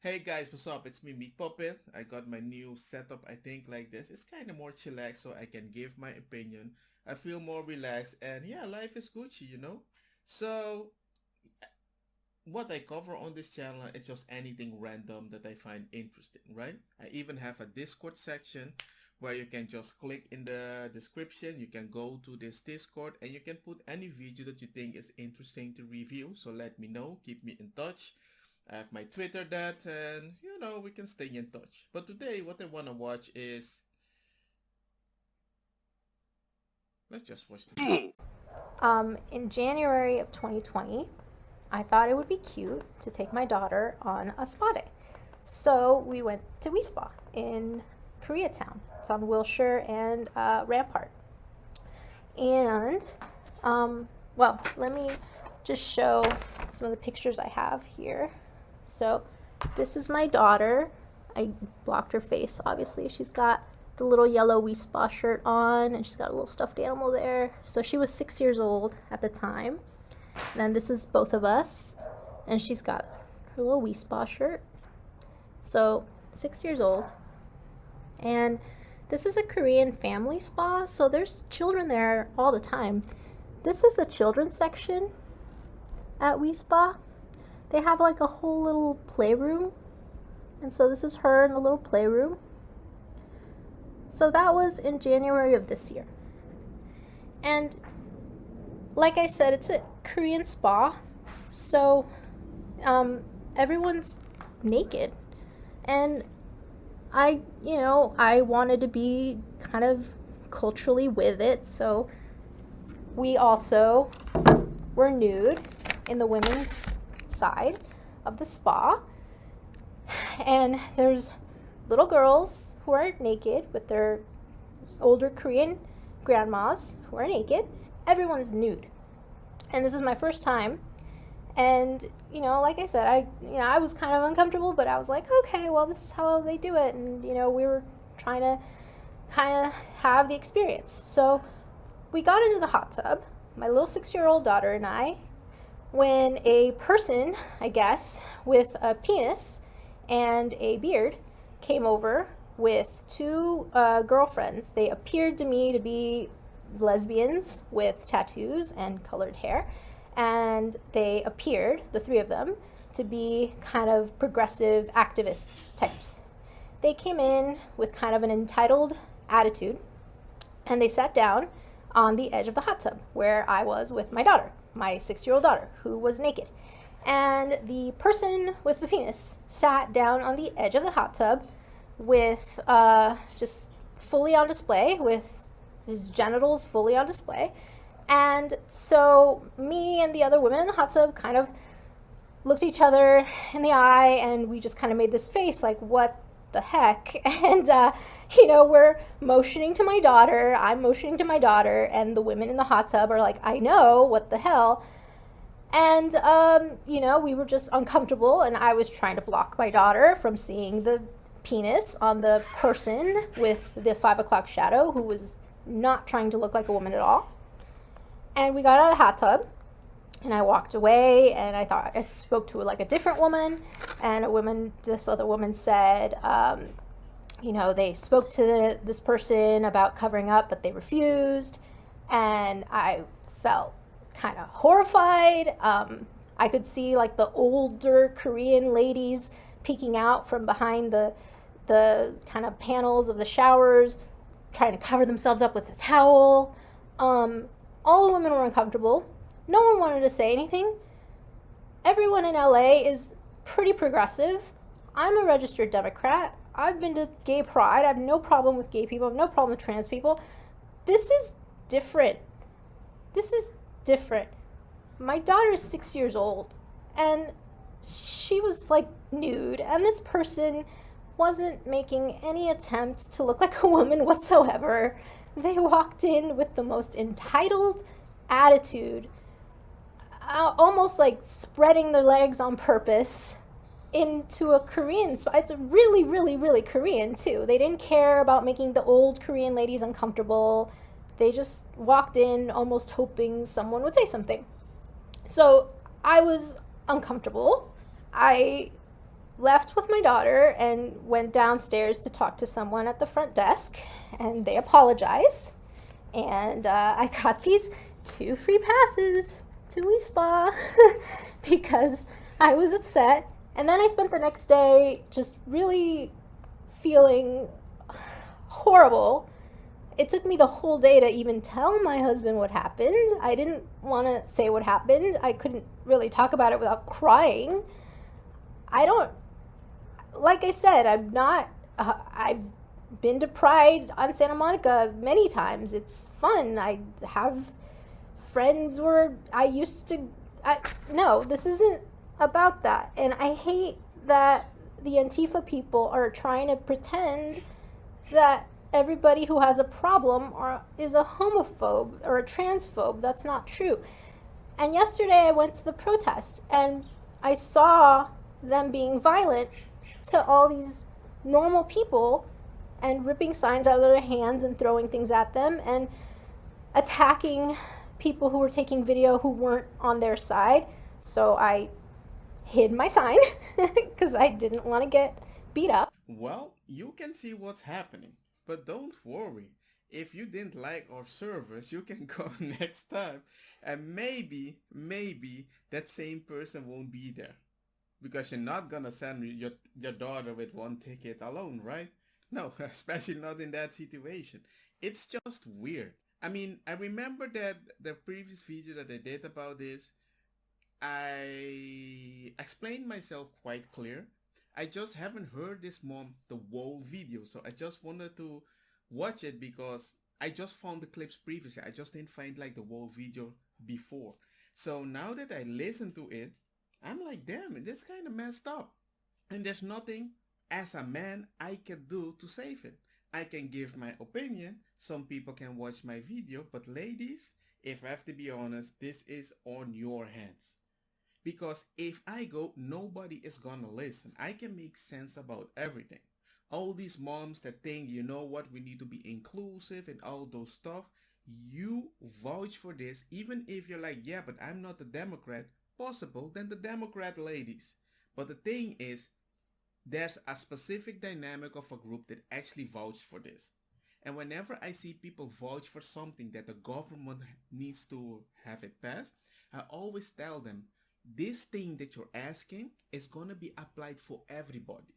Hey guys, what's up? It's me, Meat Puppet. I got my new setup, I think, like this. It's kind of more chillax so I can give my opinion. I feel more relaxed and yeah, life is Gucci. So, what I cover on this channel is just anything random that I find interesting, right? I even have a Discord section where you can just click in the description. You can go to this Discord and you can put any video that you think is interesting to review. So let me know, keep me in touch. I have my Twitter that and we can stay in touch. But today what I want to watch is let's just watch the video. In January of 2020, I thought it would be cute to take my daughter on a spa day. So we went to Wi Spa in Koreatown. It's on Wilshire and Rampart. And, let me just show some of the pictures I have here. So this is my daughter. I blocked her face, obviously. She's got the little yellow Wi Spa shirt on, and she's got a little stuffed animal there. So she was 6 years old at the time. And then this is both of us, and she's got her little Wi Spa shirt. So 6 years old. And this is a Korean family spa, so there's children there all the time. This is the children's section at Wi Spa. They have like a whole little playroom. And so this is her in the little playroom. So that was in January of this year. And like I said, it's a Korean spa. So everyone's naked. And I wanted to be kind of culturally with it. So we also were nude in the women's side of the spa. And there's little girls who are naked with their older Korean grandmas who are naked. Everyone's nude. And this is my first time. And, like I said, I was kind of uncomfortable, but I was like, okay, well, this is how they do it. And, we were trying to kind of have the experience. So we got into the hot tub, my little 6-year-old daughter and I, when a person, I guess, with a penis and a beard came over with two girlfriends. They appeared to me to be lesbians with tattoos and colored hair. And they appeared, the three of them, to be kind of progressive activist types. They came in with kind of an entitled attitude, and they sat down on the edge of the hot tub where I was with my daughter, my 6-year-old daughter, who was naked. And the person with the penis sat down on the edge of the hot tub with just fully on display, with his genitals fully on display. And so me and the other women in the hot tub kind of looked each other in the eye, and we just kind of made this face like, what the heck? And, we're motioning to my daughter. I'm motioning to my daughter, and the women in the hot tub are like, I know, what the hell? And, we were just uncomfortable, and I was trying to block my daughter from seeing the penis on the person with the 5 o'clock shadow, who was not trying to look like a woman at all. And we got out of the hot tub, and I walked away, and I thought I spoke to like a different woman, and this other woman said, they spoke to this person about covering up, but they refused, and I felt kind of horrified. I could see like the older Korean ladies peeking out from behind the kind of panels of the showers, trying to cover themselves up with a towel. All the women were uncomfortable. No one wanted to say anything. Everyone in LA is pretty progressive. I'm a registered Democrat. I've been to gay pride. I have no problem with gay people. I have no problem with trans people. This is different. This is different. My daughter is 6 years old, and she was like nude, and this person wasn't making any attempts to look like a woman whatsoever. They walked in with the most entitled attitude, almost like spreading their legs on purpose into a Korean spot. It's really, really, really Korean too. They didn't care about making the old Korean ladies uncomfortable. They just walked in almost hoping someone would say something. So I was uncomfortable. I left with my daughter and went downstairs to talk to someone at the front desk, and they apologized. And I got these 2 free passes to Wii Spa because I was upset. And then I spent the next day just really feeling horrible. It took me the whole day to even tell my husband what happened. I didn't want to say what happened. I couldn't really talk about it without crying. I don't, like I said, I've been to Pride on Santa Monica many times. It's fun. I have friends where I used to. No, this isn't about that. And I hate that the Antifa people are trying to pretend that everybody who has a problem is a homophobe or a transphobe. That's not true. And yesterday I went to the protest and I saw them being violent to all these normal people and ripping signs out of their hands and throwing things at them and attacking people who were taking video who weren't on their side. So I hid my sign because I didn't want to get beat up. Well, you can see what's happening, but don't worry. If you didn't like our service, you can go next time, and maybe that same person won't be there because you're not gonna send your daughter with one ticket alone, right? No, especially not in that situation. It's just weird. I mean, I remember that the previous video that I did about this, I explained myself quite clear. I just haven't heard this mom the whole video, so I just wanted to watch it because I just found the clips previously. I just didn't find like the whole video before. So now that I listen to it, I'm like, damn it, this kind of messed up. And there's nothing as a man I can do to save it. I can give my opinion. Some people can watch my video, but ladies, if I have to be honest, this is on your hands. Because if I go, nobody is gonna listen. I can make sense about everything. All these moms that think, you know what, we need to be inclusive and all those stuff. You vouch for this, even if you're like, yeah, but I'm not a Democrat. Possible, then the Democrat ladies. But the thing is, there's a specific dynamic of a group that actually vouched for this. And whenever I see people vouch for something that the government needs to have it passed, I always tell them, this thing that you're asking is going to be applied for everybody.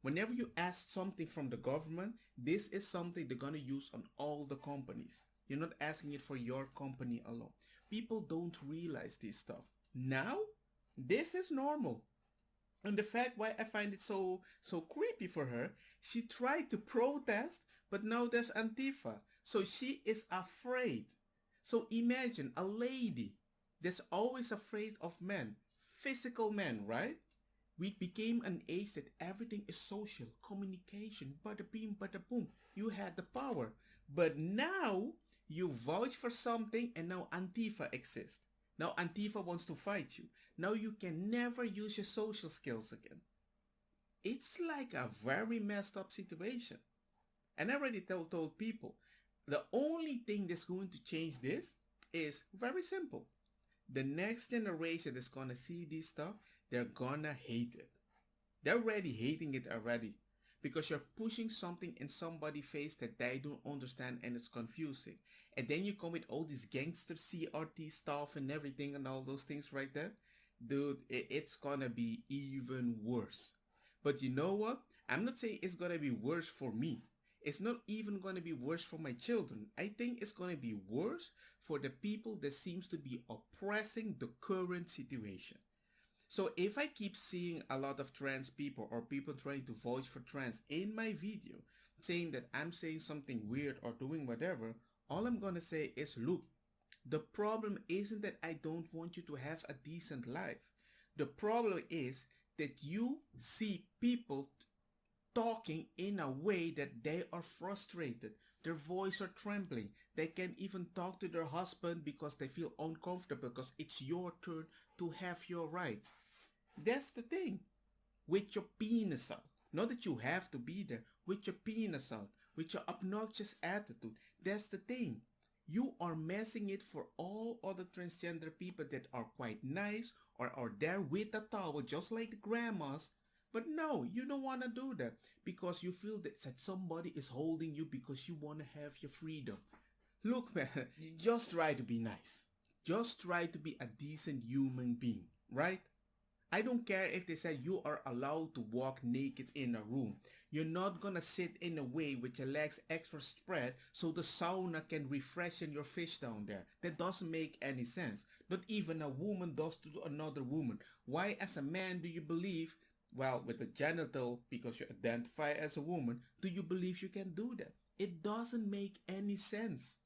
Whenever you ask something from the government, this is something they're going to use on all the companies. You're not asking it for your company alone. People don't realize this stuff. Now, this is normal. And the fact why I find it so creepy for her, she tried to protest, but now there's Antifa. So she is afraid. So imagine a lady that's always afraid of men, physical men, right? We became an age that everything is social, communication, bada beam, bada boom. You had the power. But now you vouch for something and now Antifa exists. Now Antifa wants to fight you. Now you can never use your social skills again. It's like a very messed up situation. And I already told people, the only thing that's going to change this is very simple. The next generation that's gonna see this stuff, they're gonna hate it. They're already hating it already because you're pushing something in somebody's face that they don't understand and it's confusing. And then you come with all this gangster CRT stuff and everything and all those things right there. Dude, it's gonna be even worse. But you know what? I'm not saying it's gonna be worse for me. It's not even gonna be worse for my children. I think it's gonna be worse for the people that seems to be oppressing the current situation. So if I keep seeing a lot of trans people or people trying to vouch for trans in my video, saying that I'm saying something weird or doing whatever, all I'm gonna say is, look, the problem isn't that I don't want you to have a decent life. The problem is that you see people talking in a way that they are frustrated. Their voice are trembling. They can't even talk to their husband because they feel uncomfortable because it's your turn to have your right. That's the thing. With your penis out. Not that you have to be there. With your penis out. With your obnoxious attitude. That's the thing. You are messing it for all other transgender people that are quite nice or are there with a towel just like the grandmas. But no, you don't want to do that because you feel that somebody is holding you because you want to have your freedom. Look, man, just try to be nice. Just try to be a decent human being, right? I don't care if they say you are allowed to walk naked in a room. You're not gonna sit in a way with your legs extra spread so the sauna can refreshen your fish down there. That doesn't make any sense. Not even a woman does to another woman. Why as a man do you believe, well, with the genital, because you identify as a woman, do you believe you can do that? It doesn't make any sense.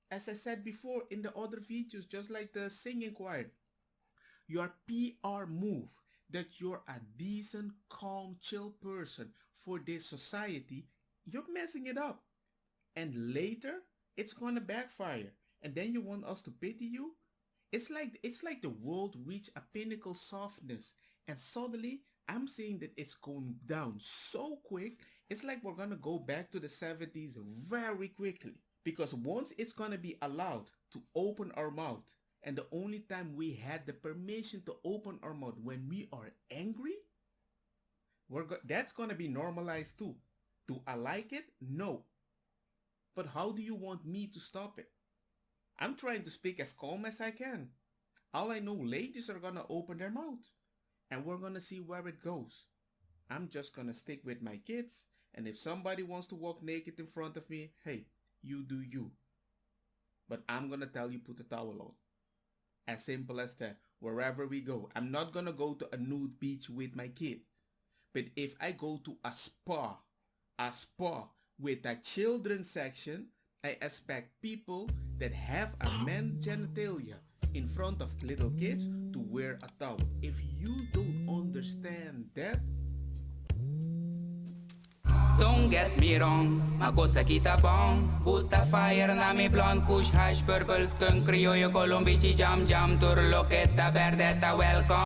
As I said before in the other videos, just like the singing choir, your PR move that you're a decent, calm, chill person for this society, you're messing it up. And later, it's gonna backfire. And then you want us to pity you? It's like the world reached a pinnacle softness. And suddenly, I'm seeing that it's going down so quick. It's like we're gonna go back to the 70s very quickly. Because once it's gonna be allowed to open our mouth, and the only time we had the permission to open our mouth when we are angry, that's gonna be normalized too. Do I like it? No. But how do you want me to stop it? I'm trying to speak as calm as I can. All I know, ladies are gonna open their mouth. And we're gonna see where it goes. I'm just gonna stick with my kids. And if somebody wants to walk naked in front of me, hey, you do you. But I'm gonna tell you put a towel on. As simple as that. Wherever we go. I'm not gonna go to a nude beach with my kid. But if I go to a spa with a children's section, I expect people that have a man genitalia in front of little kids to wear a towel. If you don't understand that, don't get me wrong, ma cosa kita bong. Butta fire na mi blonde kush hash purple skunk criollo colombici jam jam turlochetta verdetta welcome.